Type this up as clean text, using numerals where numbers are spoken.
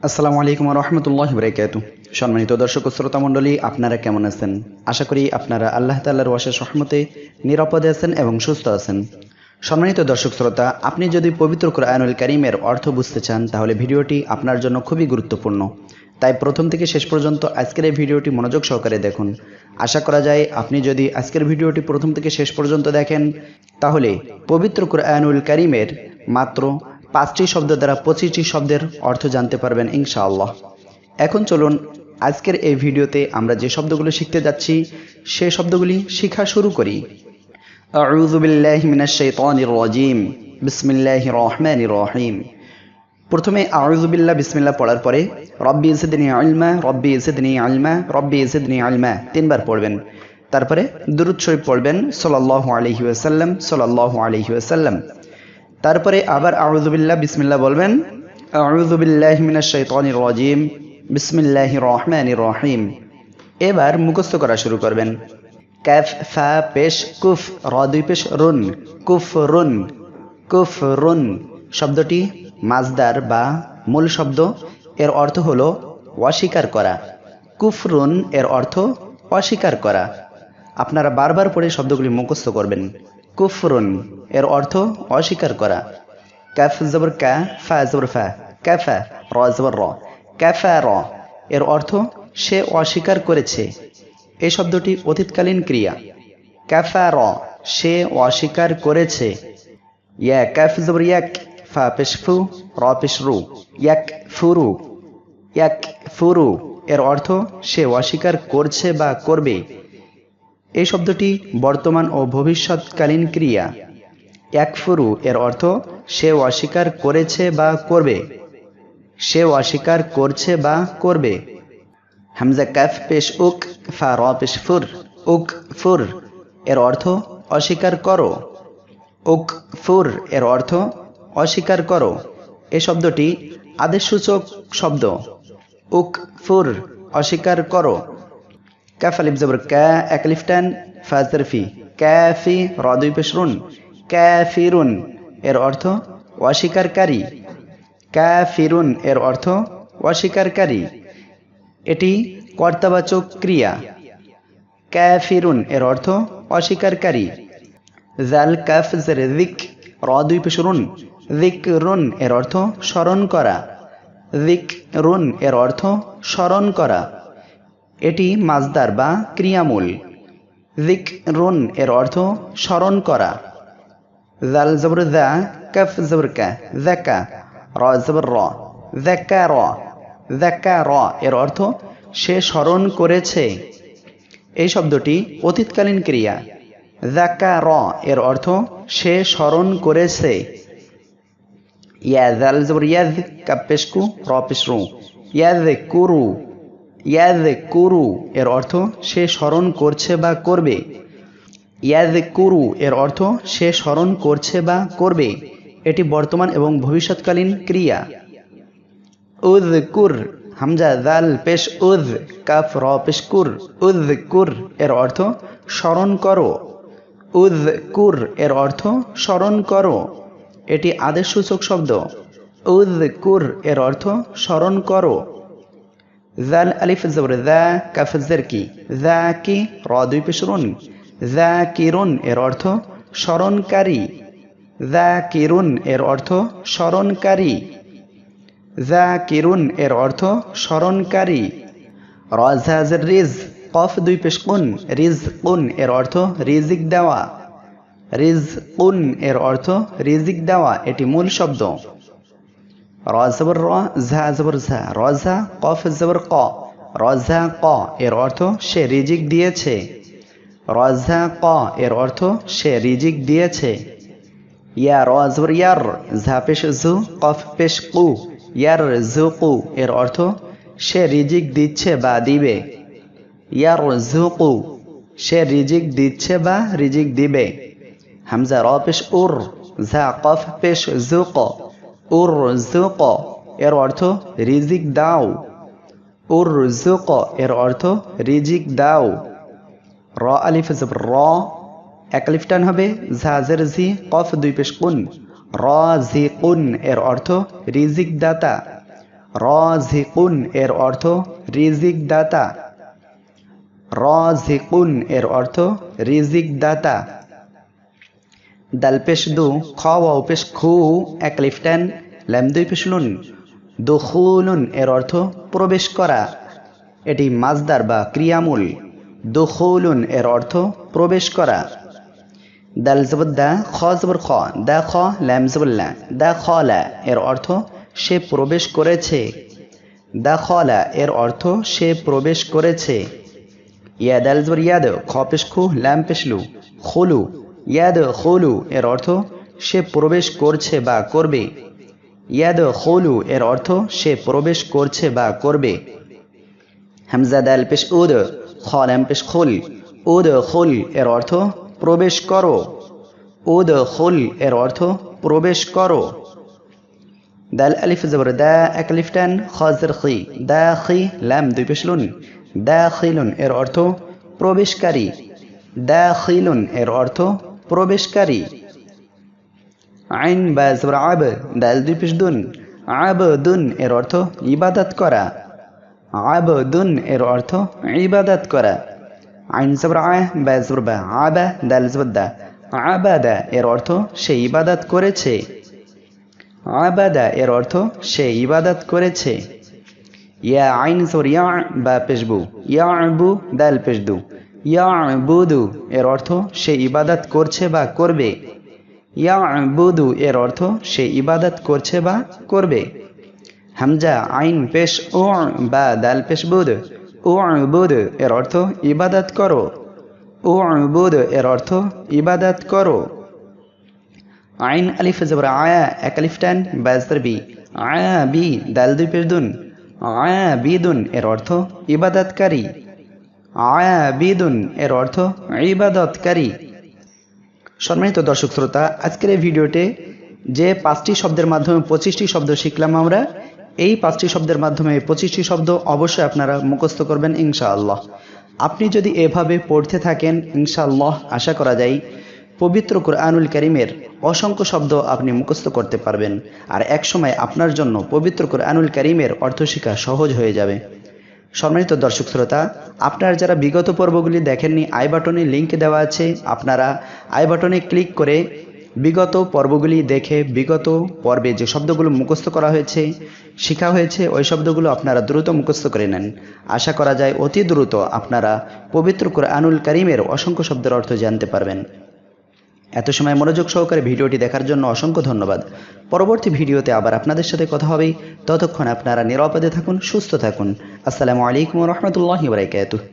আসসালামু আলাইকুম ওয়া রাহমাতুল্লাহি ওয়া বারাকাতুহু। সম্মানিত দর্শক ও শ্রোতা মণ্ডলী, আপনারা কেমন আছেন? আশা করি আপনারা আল্লাহ তাআলার অশেষ রহমতে নিরাপদে আছেন এবং সুস্থ আছেন। সম্মানিত দর্শক শ্রোতা, আপনি যদি পবিত্র কোরআনুল কারীমের অর্থ বুঝতে চান তাহলে ভিডিওটি আপনার জন্য খুবই গুরুত্বপূর্ণ। তাই প্রথম থেকে শেষ পর্যন্ত আজকের এই ভিডিওটি মনোযোগ সহকারে দেখুন। আশা করা যায় আপনি যদি আজকের ভিডিওটি প্রথম থেকে শেষ পর্যন্ত দেখেন তাহলে পবিত্র কোরআনুল কারীমের মাত্র 5টি শব্দ দ্বারা 25টি শব্দের অর্থ জানতে পারবেন ইনশাআল্লাহ। এখন চলুন আজকের এই ভিডিওতে আমরা যে শব্দগুলো শিখতে যাচ্ছি সেই শব্দগুলি শেখা শুরু করি। আউযু বিল্লাহি মিনাশ শাইতানির রাজিম। বিসমিল্লাহির রহমানির রহিম। প্রথমে আউযু বিল্লাহ বিসমিল্লাহ পড়ার পরে রব্বি জিদনি ইলমা, রব্বি জিদনি ইলমা, রব্বি জিদনি ইলমা তিনবার পড়বেন। তারপরে দুরূদ শরীফ পড়বেন সাল্লাল্লাহু আলাইহি ওয়াসাল্লাম, সাল্লাল্লাহু আলাইহি ওয়াসাল্লাম। তারপরে আবার আউযু বিল্লাহ বিসমিল্লাহ বলবেন। আউযু বিল্লাহি মিনাশ শাইতানির রাজিম, বিসমিল্লাহির রহমানির রহিম। এবার মুখস্থ করা শুরু করবেন। কাফ ফা পেশ কুফ, র দুই পেশ রুন, কুফরুন, কুফরুন। শব্দটি মাজদার বা মূল শব্দ। এর অর্থ হলো অস্বীকার করা। কুফরুন এর অর্থ অস্বীকার করা। আপনারা বারবার পড়ে শব্দগুলি মুখস্থ করবেন। কুফরুন এর অর্থ অস্বীকার করা। কাফ জবর কা, ফা জবর ফা, কাফা, র জবর র, কাফার। এর অর্থ সে অস্বীকার করেছে। এই শব্দটি অতীতকালীন ক্রিয়া। কাফার, সে অস্বীকার করেছে। ইয়া কাফ জবর ইয়াক, ফা পেশ ফু, র পেশ রু, ইয়াক ফুরু, ইয়াক ফুরু। এর অর্থ সে অস্বীকার করছে বা করবে। এই শব্দটি বর্তমান ও ভবিষ্যৎকালীন ক্রিয়া। ইয়াকফুরু এর অর্থ সে অস্বীকার করেছে বা করবে, সে অস্বীকার করছে বা করবে। হামজা কাফ পেশ উক, ফা র পেশ ফুর, উক ফুর। এর অর্থ অস্বীকার করো। উক ফুর এর অর্থ অস্বীকার করো। এই শব্দটি আদেশসূচক শব্দ। উক ফুর অস্বীকার করো। কাফ আলিফ জবর কা, এক আলিফ টান, ফা জরফি, কাফি, র দুই পেশ রুন, কাফিরুন। এর অর্থ অস্বীকারী। কাফিরুন এর অর্থ অস্বীকারী। এটি কর্তাবাচক ক্রিয়া। কাফিরুন এর অর্থ অস্বীকারী। জাল কাফ জের যিক, র দুই পেশ রুন, যিকরুন এর অর্থ স্মরণ করা। যিকরুন এর অর্থ স্মরণ করা। এটি মাজদার বা ক্রিয়ামূল। যিকরুন এর অর্থ স্মরণ করা। জাল জবর জা, কাফ জবর কা, যাকা, র জবর র, যাকার, যাকার। এর অর্থ সে স্মরণ করেছে। এই শব্দটি অতীতকালীন ক্রিয়া। যাকার এর অর্থ সে স্মরণ করেছে। ইয়া জাল জবর ইয়াজ, কাফ পেশ কু, র পেশ রু, ইয়াযকুরু, ইয়াযকুরু। এর অর্থ সে স্মরণ করছে বা করবে। ইয়াযকুরু এর অর্থ সে স্মরণ করছে বা করবে। এটি বর্তমান এবং ভবিষ্যৎকালীন ক্রিয়া। উযকুর, হামজা জাল পেশ উয, কাফ র পেশ কুর, উযকুর। এর অর্থ স্মরণ করো। উযকুর এর অর্থ স্মরণ করো। এটি আদেশসূচক শব্দ। উযকুর এর অর্থ স্মরণ করো। জাল আলিফ জবর যা, কাফ জের কি, যাকি, র দুই পেশ রুন, যাকিরুন। এর অর্থ স্মরণকারী। যাকিরুন এর অর্থ স্মরণকারী। যাকিরুন এর অর্থ স্মরণকারী। র ঝা জের রিজ, কফ দুই পেশ কুন, রিজকুন। এর অর্থ রিজিক দেওয়া। রিজকুন এর অর্থ রিজিক দেওয়া। এটি মূল শব্দ। র জবর র, ঝা জবর ঝা, রঝা, কফ জবর ক, রঝা ক। এর অর্থ সে রিজিক দিয়েছে। রঝা ক এর অর্থ সে রিজিক দিয়েছে। ইয়া র জবর ইয়ার, ঝা পেশ জু, কফ পেশ কু, ইয়ার জুকু। এর অর্থ সে রিজিক দিচ্ছে বা দিবে। ইয়ার জুকু, সে রিজিক দিচ্ছে বা রিজিক দিবে। হামজা র পেশ উর, ঝা কফ পেশ জুক, উরজুক। এর অর্থ রিজিক দাও। উরজুক এর অর্থ রিজিক দাও। র আলিফ জবর র, এক আলিফ টান হবে, ঝা জের জি, কফ দুই পেশ কুন, রাজিকুন। এর অর্থ রিজিক দাতা। রাযিকুন এর অর্থ রিজিক দাতা। রাযিকুন এর অর্থ রিজিক দাতা। দাল পেশ দু, খ ওয়াও পেশ খু, এক লিফ টেন, লাম দুই পেশ লুন। দুখুলুন এর অর্থ প্রবেশ করা। এটি মাজদার বা ক্রিয়ামূল। দুখুলুন এর অর্থ প্রবেশ করা। দাল জবর দা, খ জবর খ, দা খ, লাম জবর লা, দা খলা এর অর্থ সে প্রবেশ করেছে। দা খলা এর অর্থ সে প্রবেশ করেছে। ইয়া দাল জবর ইয়াদ, খ পেশ খু, লাম পেশ লু, খুলু, ইয়াদ খুলু এর অর্থ সে প্রবেশ করছে বা করবে। ইয়াদ খুলু এর অর্থ সে প্রবেশ করছে বা করবে। হামজা দাল পেশ উদ, খ লাম পেশ খুল, উদ খুল এর অর্থ প্রবেশ করো। উদ খুল এর অর্থ প্রবেশ করো। দাল আলিফ জবর দা, এক আলিফ টান, খ জের খি, দা খি, লাম দুই পেশ লুন, দাখিলুন এর অর্থ প্রবেশকারী। দাখিলুন এর অর্থ প্রবেশকারী। আইন বা জবর আব, দাল দুই পেশ দুন, আবদুন এর অর্থ ইবাদত করা। আবদুন এর অর্থ ইবাদত করা। আইন জবর আ, বা জবর বা, আবা, দাল জবর দা, আবাদা এর অর্থ সে ইবাদত করেছে। আবাদা এর অর্থ সে ইবাদত করেছে। ইয়া আইন জবর ইয়া, বা পেশবু, ইয়াবু, দাল পেশদু, ইয়াবুদু এর অর্থ সে ইবাদত করছে বা করবে। ইয়াবুদু এর অর্থ সে ইবাদত করছে বা করবে। হামজা আইন পেশ ও, বা দাল পেশ বুদ, উবুদ এর অর্থ ইবাদত করো। উবুদ এর অর্থ ইবাদত করো। আইন আলিফ জবর আয়া, এক আলিফ টান, বা জবর বি, আয়া বি, দাল দুই পেশ দুন, আয়াবিদুন এর অর্থ ইবাদতকারী। আয়াবিদুন এর অর্থ ইবাদতকারী। সম্মানিত দর্শক শ্রোতা, আজকের এই ভিডিওতে যে 5টি শব্দের মাধ্যমে 25টি শব্দ শিখলাম আমরা, এই 5টি শব্দের মাধ্যমে 25টি শব্দ অবশ্যই আপনারা মুখস্থ করবেন ইনশাআল্লাহ। আপনি যদি এভাবে পড়তে থাকেন ইনশাআল্লাহ আশা করা যায় পবিত্র কুরআনুল কারীমের অসংখ্য শব্দ আপনি মুখস্থ করতে পারবেন। আর একসময় আপনার জন্য পবিত্র কুরআনুল কারীমের অর্থ শেখা সহজ হয়ে যাবে। সম্মানিত দর্শক শ্রোতা, আপনারা যারা বিগত পর্বগুলি দেখেননি, আই বাটনে লিঙ্ক দেওয়া আছে, আপনারা আই বাটনে ক্লিক করে বিগত পর্বগুলি দেখে বিগত পর্বে যে শব্দগুলো মুখস্থ করা হয়েছে, শেখা হয়েছে, ওই শব্দগুলো আপনারা দ্রুত মুখস্থ করে নেন। আশা করা যায় অতি দ্রুত আপনারা পবিত্র কুরআনুল কারীমের অসংখ্য শব্দের অর্থ জানতে পারবেন। এত সময় মনোযোগ সহকারে ভিডিওটি দেখার জন্য অসংখ্য ধন্যবাদ। পরবর্তী ভিডিওতে আবার আপনাদের সাথে কথা হবে। ততক্ষণ আপনারা নিরাপদে থাকুন, সুস্থ থাকুন। আসসালামু আলাইকুম ওয়া রাহমাতুল্লাহি ওয়া বারাকাতুহু।